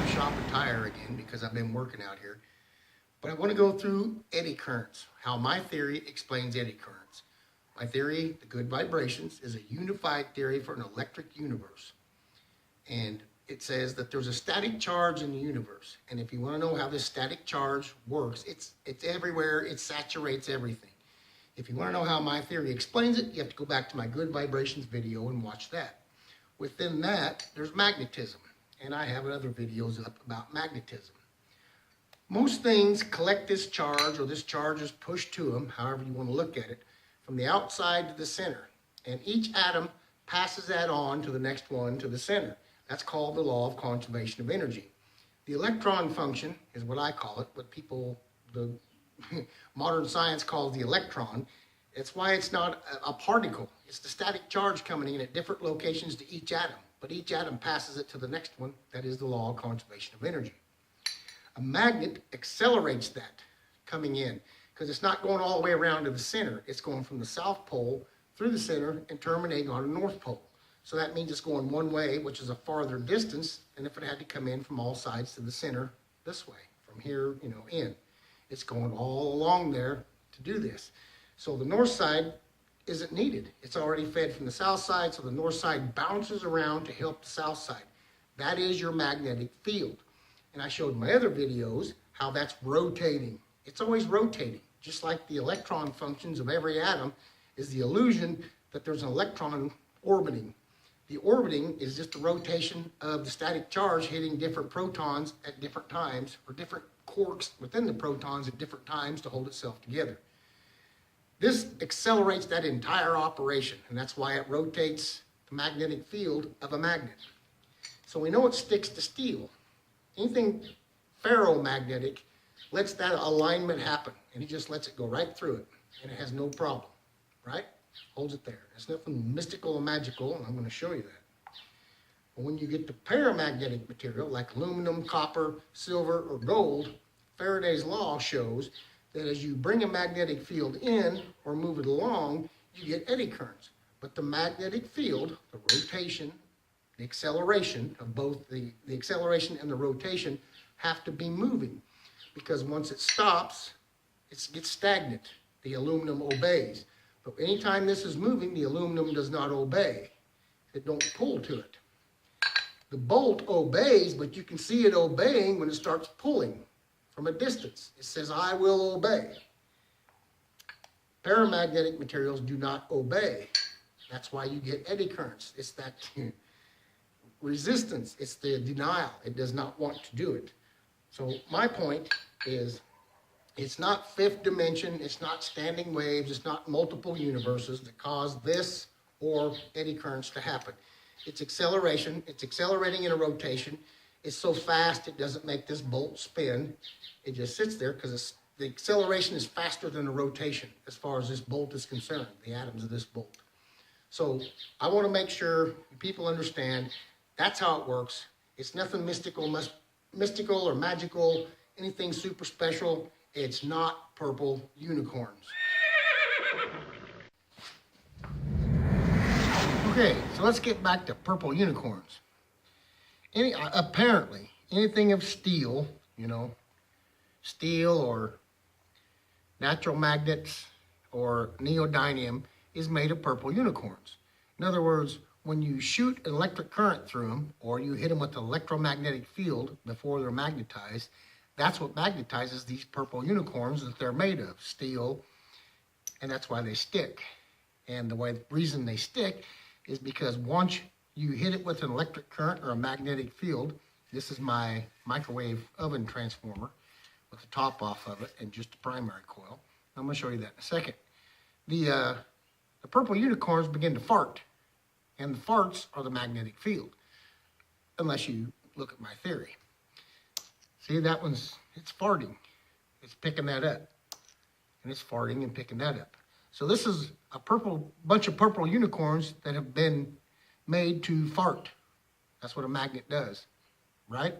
to shop a tire again because I've been working out here. But I want to go through eddy currents, how my theory explains eddy currents. My theory, the good vibrations, is a unified theory for an electric universe. And it says that there's a static charge in the universe. And if you want to know how this static charge works, it's everywhere, it saturates everything. If you want to know how my theory explains it, you have to go back to my good vibrations video and watch that. Within that, there's magnetism. And I have other videos up about magnetism. Most things collect this charge, or this charge is pushed to them, however you want to look at it, from the outside to the center. And each atom passes that on to the next one to the center. That's called the law of conservation of energy. The electron function is what I call it, what people, the modern science calls the electron. It's why it's not a particle. It's the static charge coming in at different locations to each atom. But each atom passes it to the next one. That is the law of conservation of energy. A magnet accelerates that coming in because it's not going all the way around to the center. It's going from the south pole through the center and terminating on the north pole. So that means it's going one way, which is a farther distance than if it had to come in from all sides to the center this way, from here, in. It's going all along there to do this. So the north side isn't needed. It's already fed from the south side, so the north side bounces around to help the south side. That is your magnetic field. And I showed in my other videos how that's rotating. It's always rotating, just like the electron functions of every atom is the illusion that there's an electron orbiting. The orbiting is just the rotation of the static charge hitting different protons at different times, or different quarks within the protons at different times to hold itself together. This accelerates that entire operation, and that's why it rotates the magnetic field of a magnet. So we know it sticks to steel. Anything ferromagnetic lets that alignment happen, and it just lets it go right through it, and it has no problem, right? Holds it there. It's nothing mystical or magical, and I'm going to show you that. But when you get to paramagnetic material like aluminum, copper, silver, or gold, Faraday's law shows that as you bring a magnetic field in or move it along, you get eddy currents. But the magnetic field, the rotation, the acceleration of both the acceleration and the rotation have to be moving, because once it stops, it gets stagnant. The aluminum obeys. But anytime this is moving, the aluminum does not obey. It don't pull to it. The bolt obeys, but you can see it obeying when it starts pulling from a distance. It says, I will obey. Paramagnetic materials do not obey. That's why you get eddy currents. It's that resistance. It's the denial. It does not want to do it. So my point is, it's not fifth dimension. It's not standing waves. It's not multiple universes that cause this or eddy currents to happen. It's acceleration. It's accelerating in a rotation. It's so fast it doesn't make this bolt spin. It just sits there because the acceleration is faster than the rotation as far as this bolt is concerned, the atoms of this bolt. So I want to make sure people understand that's how it works. It's nothing mystical or magical, anything super special. It's not purple unicorns. Okay, so let's get back to purple unicorns. Apparently, anything of steel, steel or natural magnets or neodymium is made of purple unicorns. In other words, when you shoot an electric current through them, or you hit them with an electromagnetic field before they're magnetized, that's what magnetizes these purple unicorns that they're made of, steel, and that's why they stick. And the reason they stick is because once you hit it with an electric current or a magnetic field, this is my microwave oven transformer with the top off of it and just a primary coil. I'm going to show you that in a second. The purple unicorns begin to fart, and the farts are the magnetic field, unless you look at my theory. See, it's farting. It's picking that up. And it's farting and picking that up. So this is a bunch of purple unicorns that have been made to fart. That's what a magnet does, right?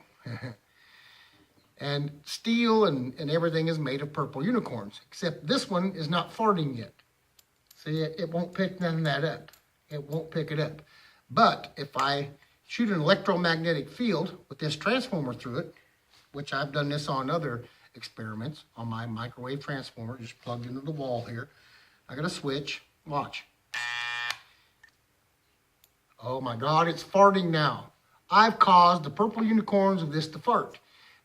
And steel and everything is made of purple unicorns, except this one is not farting yet. See, it won't pick none of that up. It won't pick it up. But if I shoot an electromagnetic field with this transformer through it, which I've done this on other experiments on my microwave transformer, just plugged into the wall here. I got a switch, watch. Oh my God, it's farting now. I've caused the purple unicorns of this to fart.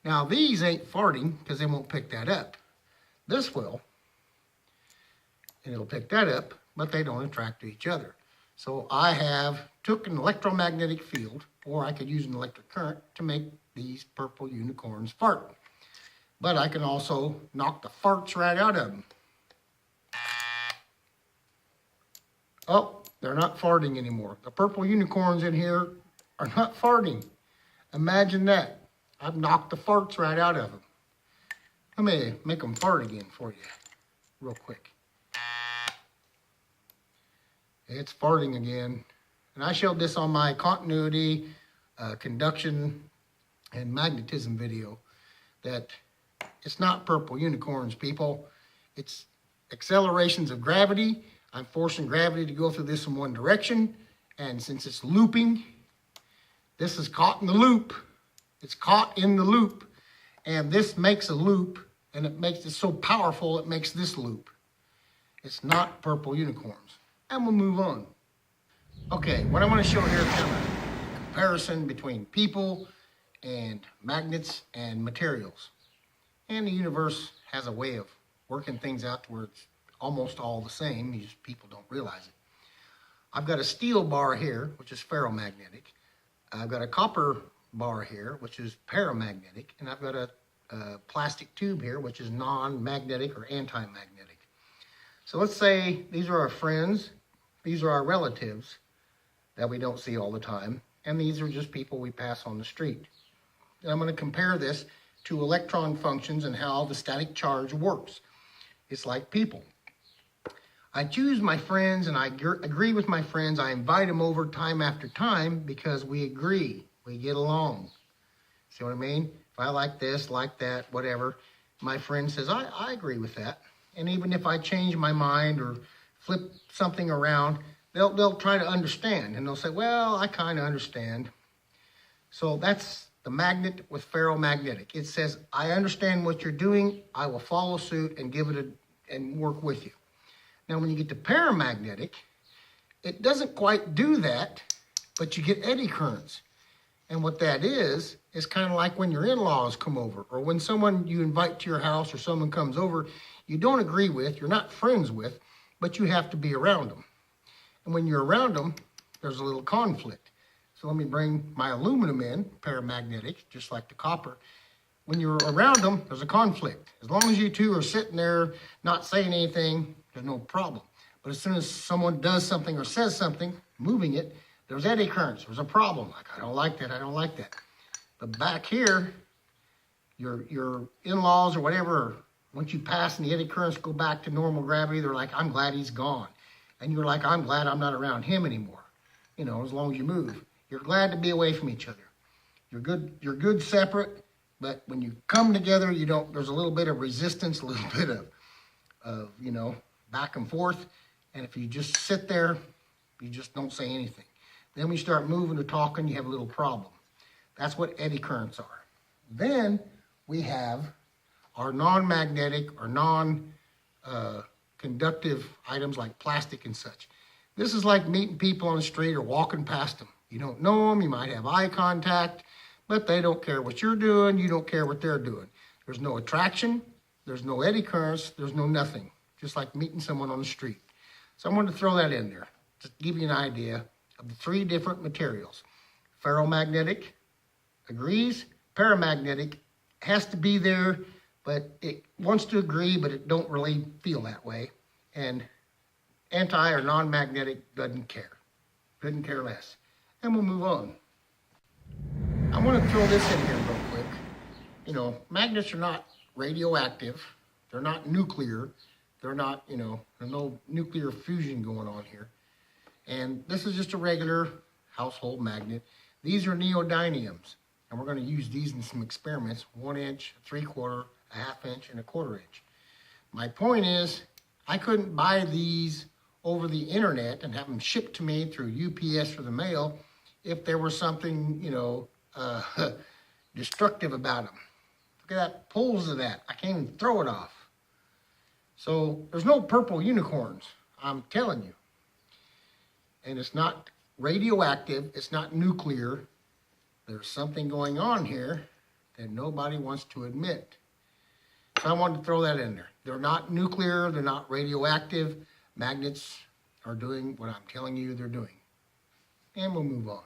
Now these ain't farting because they won't pick that up. This will, and it'll pick that up, but they don't attract to each other. So I have took an electromagnetic field, or I could use an electric current to make these purple unicorns fart. But I can also knock the farts right out of them. Oh, they're not farting anymore. The purple unicorns in here are not farting. Imagine that. I've knocked the farts right out of them. Let me make them fart again for you, real quick. It's farting again. And I showed this on my continuity, conduction, and magnetism video, that it's not purple unicorns, people. It's accelerations of gravity. I'm forcing gravity to go through this in one direction. And since it's looping, this is caught in the loop. It's caught in the loop. And this makes a loop, and it makes it so powerful, it makes this loop. It's not purple unicorns. And we'll move on. Okay, what I want to show here is kind of a comparison between people and magnets and materials. And the universe has a way of working things out to where it's almost all the same. Just people don't realize it. I've got a steel bar here, which is ferromagnetic. I've got a copper bar here, which is paramagnetic. And I've got a plastic tube here, which is non-magnetic or anti-magnetic. So let's say these are our friends. These are our relatives that we don't see all the time. And these are just people we pass on the street. And I'm going to compare this to electron functions and how the static charge works. It's like people. I choose my friends and I agree with my friends. I invite them over time after time because we agree. We get along. See what I mean? If I like this, like that, whatever, my friend says, I agree with that. And even if I change my mind or flip something around, they'll try to understand. And they'll say, well, I kind of understand. So that's the magnet with ferromagnetic. It says, I understand what you're doing. I will follow suit and give it and work with you. Now, when you get to paramagnetic, it doesn't quite do that, but you get eddy currents. And what that is kind of like when your in-laws come over, or when someone you invite to your house or someone comes over you don't agree with, you're not friends with, but you have to be around them. And when you're around them, there's a little conflict. So let me bring my aluminum in, paramagnetic, just like the copper. When you're around them, there's a conflict. As long as you two are sitting there not saying anything, there's no problem. But as soon as someone does something or says something, moving it, there's eddy currents. There's a problem. Like, I don't like that. I don't like that. But back here, your in-laws or whatever, once you pass and the eddy currents go back to normal gravity, they're like, I'm glad he's gone. And you're like, I'm glad I'm not around him anymore. You know, as long as you move. You're glad to be away from each other. You're good separate, but when you come together, there's a little bit of resistance, a little bit of you know, back and forth. And if you just sit there, you just don't say anything. Then when you start moving or talking, you have a little problem. That's what eddy currents are. Then we have our non-magnetic or non-conductive items like plastic and such. This is like meeting people on the street or walking past them. You don't know them, you might have eye contact, but they don't care what you're doing, you don't care what they're doing. There's no attraction, there's no eddy currents, there's no nothing. Just like meeting someone on the street. So I wanted to throw that in there, just to give you an idea of the three different materials. Ferromagnetic, agrees. Paramagnetic, has to be there, but it wants to agree, but it don't really feel that way. And anti or non-magnetic doesn't care. Couldn't care less. And we'll move on. I want to throw this in here real quick. You know, magnets are not radioactive. They're not nuclear. They're not, you know, there's no nuclear fusion going on here. And this is just a regular household magnet. These are neodymiums. And we're going to use these in some experiments, 1 inch, 3/4, a 1/2 inch, and a 1/4 inch. My point is, I couldn't buy these over the internet and have them shipped to me through UPS or the mail if there was something, destructive about them. Look at that, pulls of that. I can't even throw it off. So there's no purple unicorns, I'm telling you. And it's not radioactive, it's not nuclear. There's something going on here that nobody wants to admit. So I wanted to throw that in there. They're not nuclear, they're not radioactive. Magnets are doing what I'm telling you they're doing. And we'll move on.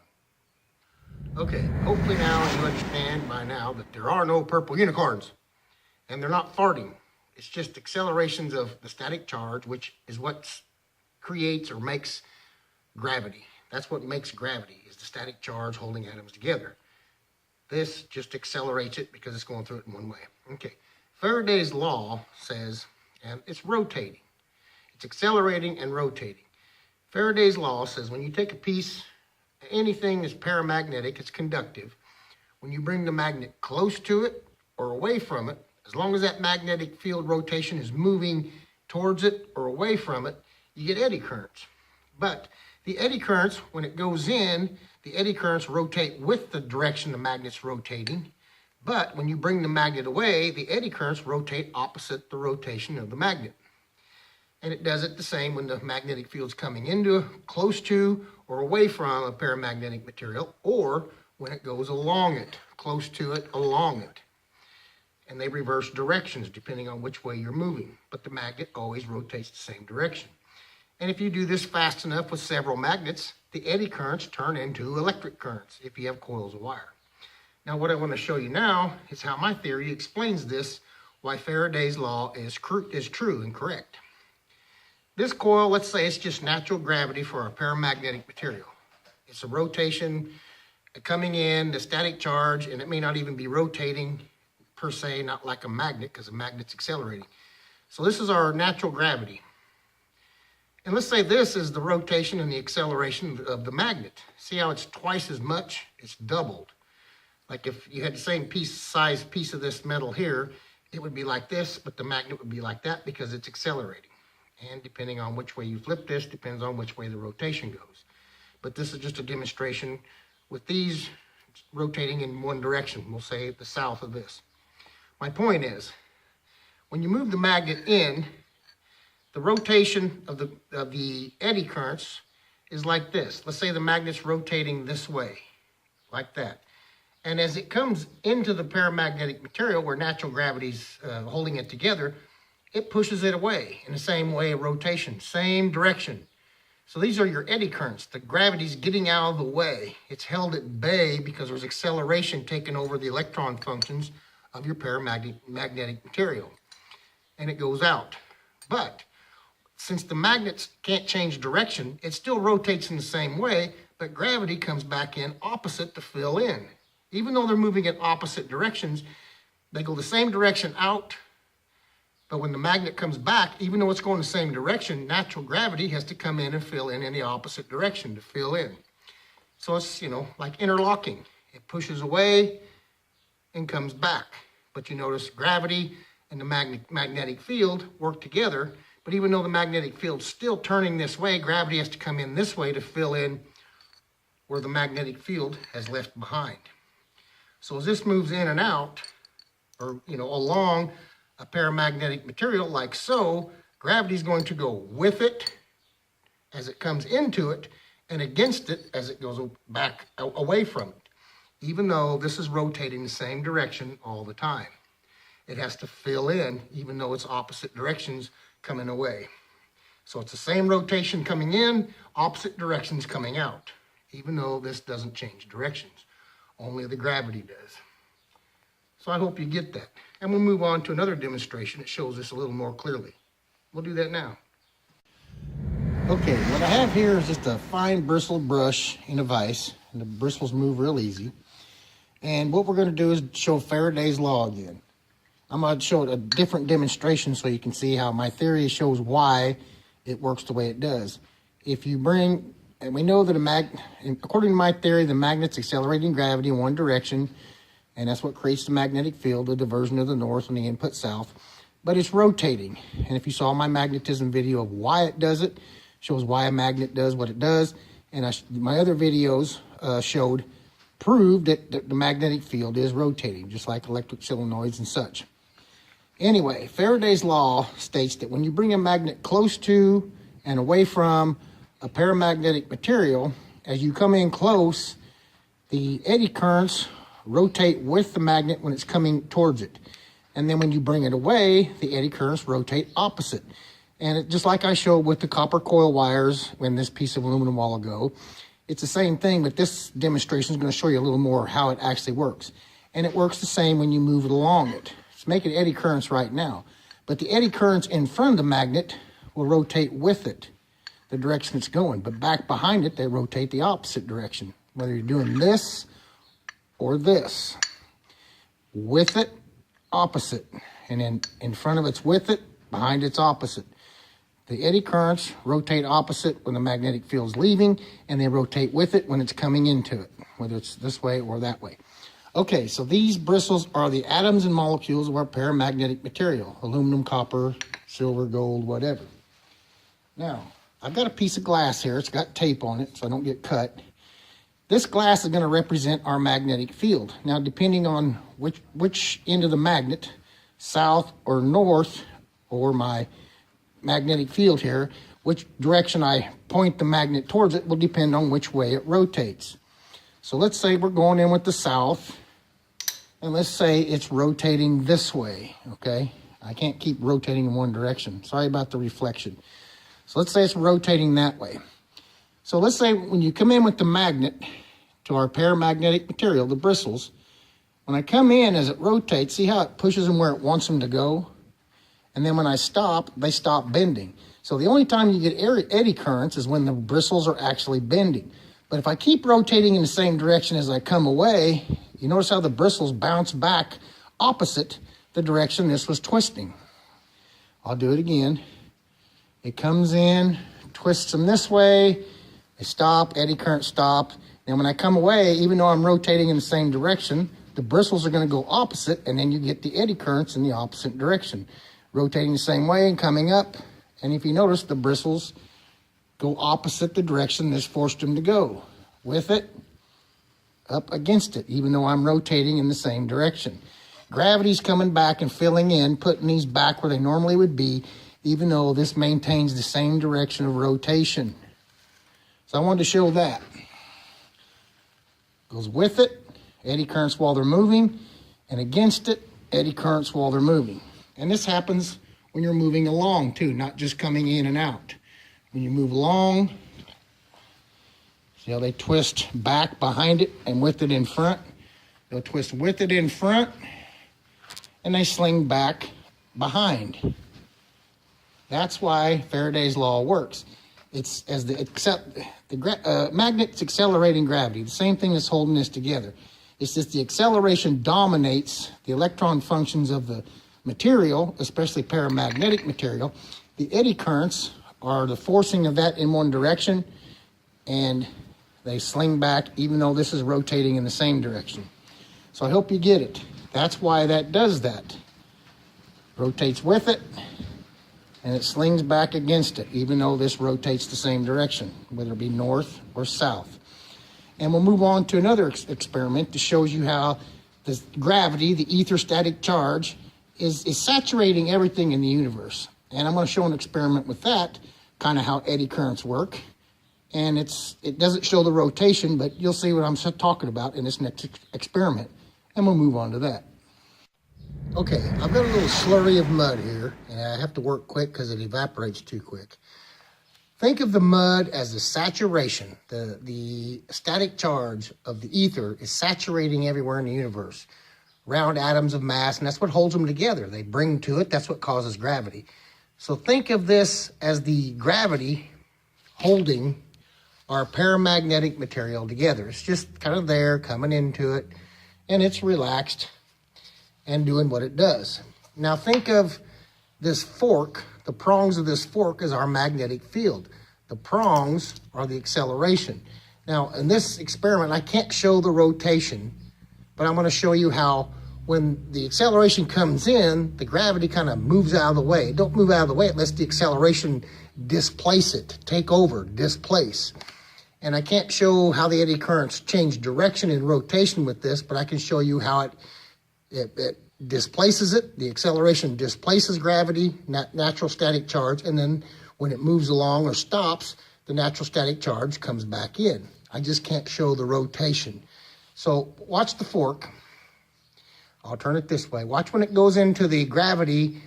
Okay, hopefully now you understand by now that there are no purple unicorns. And they're not farting. It's just accelerations of the static charge, which is what creates or makes gravity. That's what makes gravity, is the static charge holding atoms together. This just accelerates it because it's going through it in one way. Okay, Faraday's law says, and it's rotating. It's accelerating and rotating. Faraday's law says when you take a piece, anything that's paramagnetic, it's conductive. When you bring the magnet close to it or away from it, as long as that magnetic field rotation is moving towards it or away from it, you get eddy currents. But the eddy currents, when it goes in, the eddy currents rotate with the direction the magnet's rotating. But when you bring the magnet away, the eddy currents rotate opposite the rotation of the magnet. And it does it the same when the magnetic field's coming into, close to, or away from a paramagnetic material, or when it goes along it, close to it, along it. And they reverse directions depending on which way you're moving. But the magnet always rotates the same direction. And if you do this fast enough with several magnets, the eddy currents turn into electric currents if you have coils of wire. Now what I want to show you now is how my theory explains this, why Faraday's law is true and correct. This coil, let's say it's just natural gravity for a paramagnetic material. It's a rotation coming in, the static charge, and it may not even be rotating per se, not like a magnet, because a magnet's accelerating. So this is our natural gravity. And let's say this is the rotation and the acceleration of the magnet. See how it's twice as much? It's doubled. Like if you had the same size piece of this metal here, it would be like this, but the magnet would be like that because it's accelerating. And depending on which way you flip this, depends on which way the rotation goes. But this is just a demonstration with these rotating in one direction. We'll say the south of this. My point is, when you move the magnet in, the rotation of the eddy currents is like this. Let's say the magnet's rotating this way, like that. And as it comes into the paramagnetic material where natural gravity's holding it together, it pushes it away in the same way of rotation, same direction. So these are your eddy currents. The gravity's getting out of the way. It's held at bay because there's acceleration taking over the electron functions of your paramagnetic material. And it goes out. But since the magnets can't change direction, it still rotates in the same way, but gravity comes back in opposite to fill in. Even though they're moving in opposite directions, they go the same direction out, but when the magnet comes back, even though it's going the same direction, natural gravity has to come in and fill in the opposite direction to fill in. So it's, like interlocking. It pushes away and comes back. But you notice gravity and the magnetic field work together. But even though the magnetic field's still turning this way, gravity has to come in this way to fill in where the magnetic field has left behind. So as this moves in and out, or along a paramagnetic material like so, gravity is going to go with it as it comes into it and against it as it goes back away from it, even though this is rotating the same direction all the time. It has to fill in even though it's opposite directions coming away. So it's the same rotation coming in, opposite directions coming out, even though this doesn't change directions. Only the gravity does. So I hope you get that. And we'll move on to another demonstration that shows this a little more clearly. We'll do that now. Okay, what I have here is just a fine bristled brush in a vise, and the bristles move real easy. And what we're going to do is show Faraday's law again. I'm going to show a different demonstration so you can see how my theory shows why it works the way it does. If you bring, and we know that according to my theory, the magnet's accelerating gravity in one direction, and that's what creates the magnetic field, the diversion of the north and the input south. But it's rotating. And if you saw my magnetism video of why it does it, shows why a magnet does what it does. and my other videos proved that the magnetic field is rotating, just like electric solenoids and such. Anyway, Faraday's law states that when you bring a magnet close to and away from a paramagnetic material, as you come in close, the eddy currents rotate with the magnet when it's coming towards it. And then when you bring it away, the eddy currents rotate opposite. And just like I showed with the copper coil wires in this piece of aluminum a while ago, it's the same thing, but this demonstration is going to show you a little more how it actually works. And it works the same when you move it along it. It's making eddy currents right now. But the eddy currents in front of the magnet will rotate with it, the direction it's going. But back behind it, they rotate the opposite direction, whether you're doing this or this. With it, opposite. And then in front of it's with it, behind it's opposite. The eddy currents rotate opposite when the magnetic field's leaving, and they rotate with it when it's coming into it, whether it's this way or that way. Okay, so these bristles are the atoms and molecules of our paramagnetic material: aluminum, copper, silver, gold, whatever. Now, I've got a piece of glass here. It's got tape on it so I don't get cut. This glass is going to represent our magnetic field. Now, depending on which end of the magnet, south or north, or my magnetic field here, which direction I point the magnet towards it will depend on which way it rotates. So let's say we're going in with the south, and let's say it's rotating this way, okay? I can't keep rotating in one direction. Sorry about the reflection. So let's say it's rotating that way. So let's say when you come in with the magnet to our paramagnetic material, the bristles, when I come in as it rotates, see how it pushes them where it wants them to go? And then when I stop, they stop bending. So the only time you get eddy currents is when the bristles are actually bending. But if I keep rotating in the same direction as I come away, you notice how the bristles bounce back opposite the direction this was twisting. I'll do it again. It comes in, twists them this way, they stop, eddy current stop. And when I come away, even though I'm rotating in the same direction, the bristles are going to go opposite, and then you get the eddy currents in the opposite direction, rotating the same way and coming up. And if you notice, the bristles go opposite the direction this forced them to go. With it, up against it, even though I'm rotating in the same direction. Gravity's coming back and filling in, putting these back where they normally would be, even though this maintains the same direction of rotation. So I wanted to show that. Goes with it, eddy currents while they're moving, and against it, eddy currents while they're moving. And this happens when you're moving along too, not just coming in and out. When you move along, see how they twist back behind it and with it in front? They'll twist with it in front, and they sling back behind. That's why Faraday's law works. It's as magnet's accelerating gravity, the same thing that's holding this together. It's just the acceleration dominates the electron functions of the material, especially paramagnetic material. The eddy currents are the forcing of that in one direction, and they sling back even though this is rotating in the same direction. So I hope you get it. That's why that does that. Rotates with it, and it slings back against it, even though this rotates the same direction, whether it be north or south. And we'll move on to another experiment that shows you how the gravity, the ether static charge, is saturating everything in the universe. And I'm going to show an experiment with that, kind of how eddy currents work. And it doesn't show the rotation, but you'll see what I'm talking about in this next experiment. And we'll move on to that. Okay, I've got a little slurry of mud here, and I have to work quick because it evaporates too quick. Think of the mud as the saturation. The static charge of the ether is saturating everywhere in the universe. Round atoms of mass, and that's what holds them together. They bring to it, that's what causes gravity. So think of this as the gravity holding our paramagnetic material together. It's just kind of there, coming into it, and it's relaxed and doing what it does. Now think of this fork, the prongs of this fork is our magnetic field. The prongs are the acceleration. Now in this experiment, I can't show the rotation, but I'm going to show you how when the acceleration comes in, the gravity kind of moves out of the way. Don't move out of the way, it lets the acceleration displace it, take over, displace. And I can't show how the eddy currents change direction and rotation with this, but I can show you how it displaces it. The acceleration displaces gravity, natural static charge, and then when it moves along or stops, the natural static charge comes back in. I just can't show the rotation. So watch the fork. I'll turn it this way. Watch when it goes into the gravity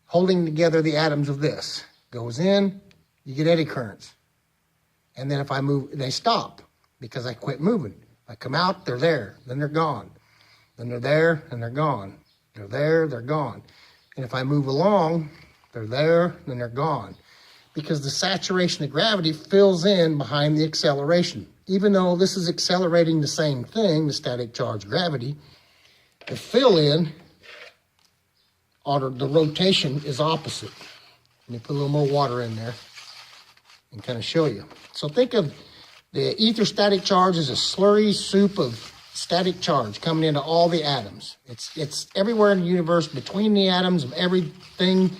holding together the atoms of this. Goes in, you get eddy currents. And then if I move, they stop because I quit moving. I come out, they're there, then they're gone. Then they're there, and they're gone. They're there, they're gone. And if I move along, they're there, then they're gone. Because the saturation of gravity fills in behind the acceleration. Even though this is accelerating the same thing, the static charge gravity, the fill in, or the rotation is opposite. Let me put a little more water in there and kind of show you. So think of the ether static charge as a slurry soup of static charge coming into all the atoms. It's everywhere in the universe, between the atoms of everything,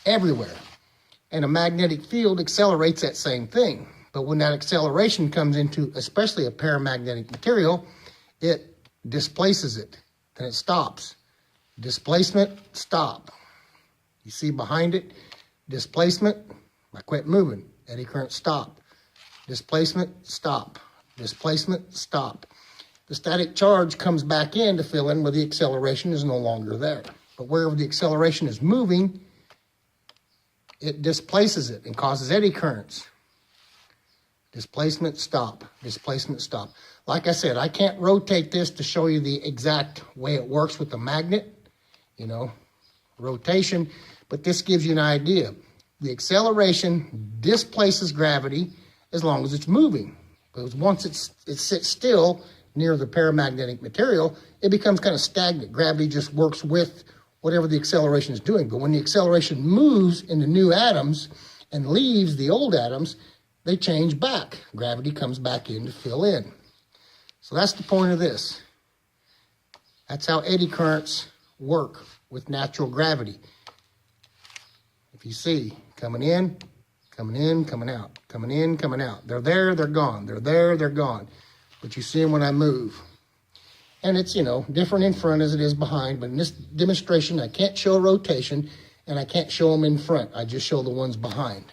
everywhere. And a magnetic field accelerates that same thing. But when that acceleration comes into, especially a paramagnetic material, it displaces it. Then it stops. Displacement, stop. You see behind it, displacement, I quit moving. Eddy current, stop. Displacement, stop. Displacement, stop. The static charge comes back in to fill in where the acceleration is no longer there. But wherever the acceleration is moving, it displaces it and causes eddy currents. Displacement, stop. Displacement, stop. Like I said, I can't rotate this to show you the exact way it works with the magnet, rotation, but this gives you an idea. The acceleration displaces gravity as long as it's moving. Because once it sits still near the paramagnetic material, it becomes kind of stagnant. Gravity just works with whatever the acceleration is doing. But when the acceleration moves into new atoms and leaves the old atoms, they change back. Gravity comes back in to fill in. So that's the point of this. That's how eddy currents work with natural gravity. If you see, coming in, coming out, coming in, coming out. They're there, they're gone. They're there, they're gone. But you see them when I move. And it's, different in front as it is behind. But in this demonstration, I can't show rotation, and I can't show them in front. I just show the ones behind.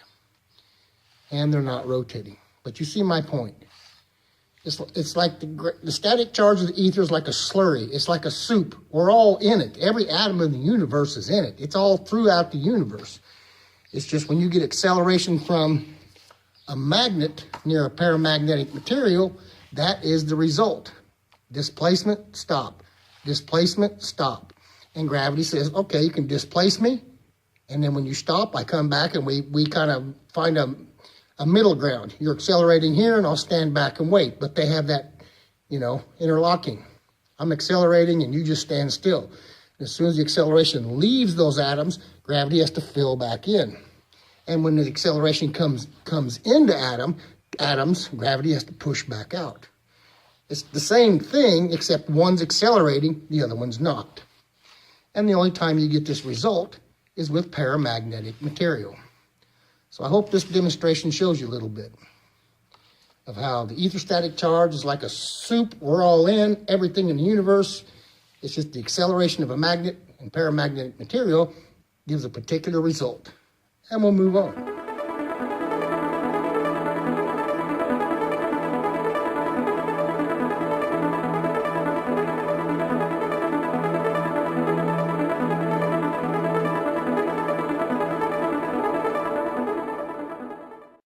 And they're not rotating. But you see my point. It's like the static charge of the ether is like a slurry. It's like a soup. We're all in it. Every atom in the universe is in it. It's all throughout the universe. It's just when you get acceleration from a magnet near a paramagnetic material, that is the result. Displacement, stop. Displacement, stop. And gravity says, okay, you can displace me. And then when you stop, I come back and we kind of find a middle ground. You're accelerating here and I'll stand back and wait. But they have that, interlocking. I'm accelerating and you just stand still. As soon as the acceleration leaves those atoms, gravity has to fill back in. And when the acceleration comes into atoms, gravity has to push back out. It's the same thing, except one's accelerating, the other one's not. And the only time you get this result is with paramagnetic material. So I hope this demonstration shows you a little bit of how the ether static charge is like a soup. We're all in, everything in the universe. It's just the acceleration of a magnet and paramagnetic material gives a particular result. And we'll move on.